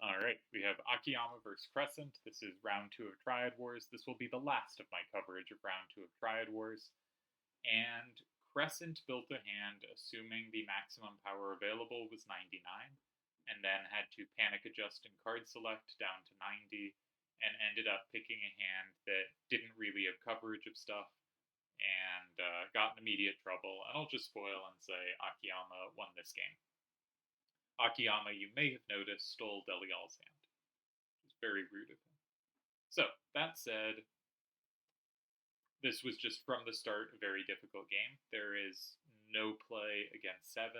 Alright, we have Akiyama versus Crescent. This is round 2 of Triad Wars. This will be the last of my coverage of round 2 of Triad Wars. And Crescent built a hand assuming the maximum power available was 99, and then had to panic adjust and card select down to 90, and ended up picking a hand that didn't really have coverage of stuff, and got in immediate trouble. And I'll just spoil and say Akiyama won this game. Akiyama, you may have noticed, stole Delial's hand. It was very rude of him. So, that said, this was just from the start a very difficult game. There is no play against 7.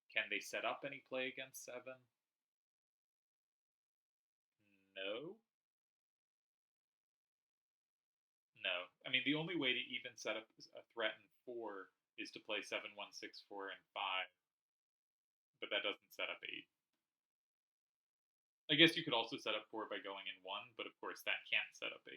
Can they set up any play against 7? No. No. I mean, the only way to even set up a threat in 4 is to play 7, 1, 6, 4, and 5. But that doesn't set up 8. I guess you could also set up 4 by going in 1, but of course that can't set up 8.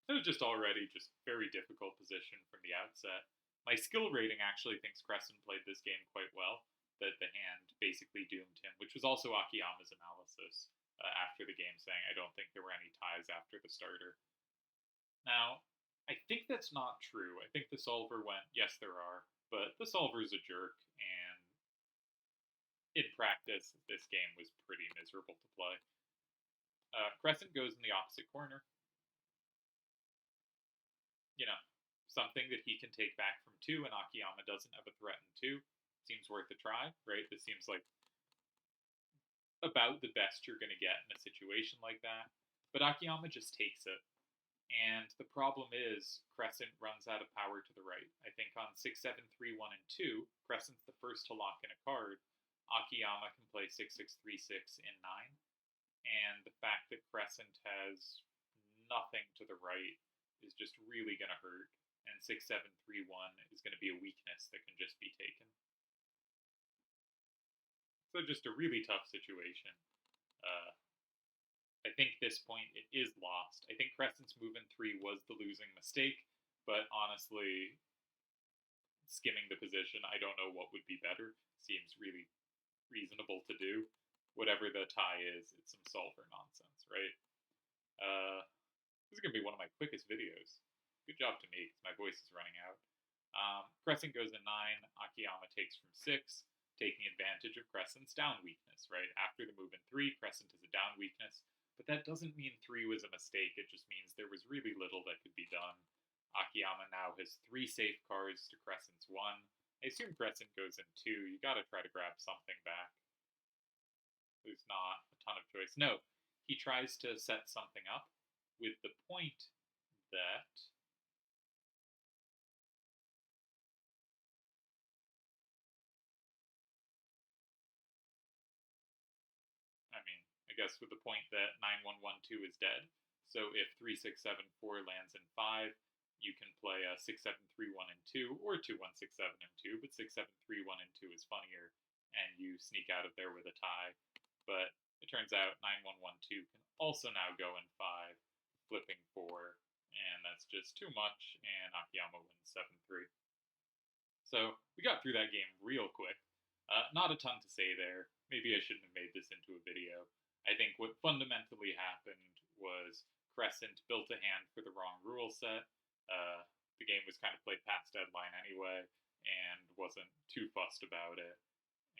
So just already just very difficult position from the outset. My skill rating actually thinks Crescent played this game quite well, that the hand basically doomed him, which was also Akiyama's analysis after the game, saying, I don't think there were any ties after the starter. Now, I think that's not true. I think the solver went, yes, there are, but the solver's a jerk, and in practice, this game was pretty miserable to play. Crescent goes in the opposite corner. You know, something that he can take back from 2, and Akiyama doesn't have a threat in 2. Seems worth a try, right? This seems like about the best you're going to get in a situation like that. But Akiyama just takes it. And the problem is, Crescent runs out of power to the right. I think on 6, 7, 3, 1, and 2, Crescent's the first to lock in a card. Akiyama can play 6, 6, 3, 6 in 9. And the fact that Crescent has nothing to the right is just really going to hurt. And 6, 7, 3, 1 is going to be a weakness that can just be taken. So just a really tough situation. I think this point it is lost. I think Crescent's move in 3 was the losing mistake, but honestly, skimming the position, I don't know what would be better. Seems really reasonable to do. Whatever the tie is, it's some solver nonsense, right? This is going to be one of my quickest videos. Good job to me, because my voice is running out. Crescent goes in 9, Akiyama takes from 6, taking advantage of Crescent's down weakness, right? After the move in 3, Crescent is a down weakness, but that doesn't mean 3 was a mistake, it just means there was really little that could be done. Akiyama now has 3 safe cards to Crescent's 1. I assume Crescent goes in 2, you gotta try to grab something back. There's not a ton of choice. No, he tries to set something up with the point that I guess with the point that 9112 is dead. So if 3674 lands in 5, you can play a 6731 and 2, or 2167 and 2, but 6731 and 2 is funnier, and you sneak out of there with a tie. But it turns out 9112 can also now go in 5, flipping 4, and that's just too much, and Akiyama wins 7-3. So we got through that game real quick. Not a ton to say there. Maybe I shouldn't have made this into a video. I think what fundamentally happened was Crescent built a hand for the wrong rule set. The game was kind of played past deadline anyway, and wasn't too fussed about it.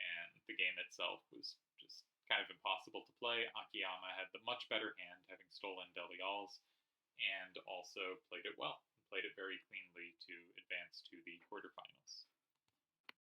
And the game itself was just kind of impossible to play. Akiyama had the much better hand, having stolen Delial's, and also played it well. Played it very cleanly to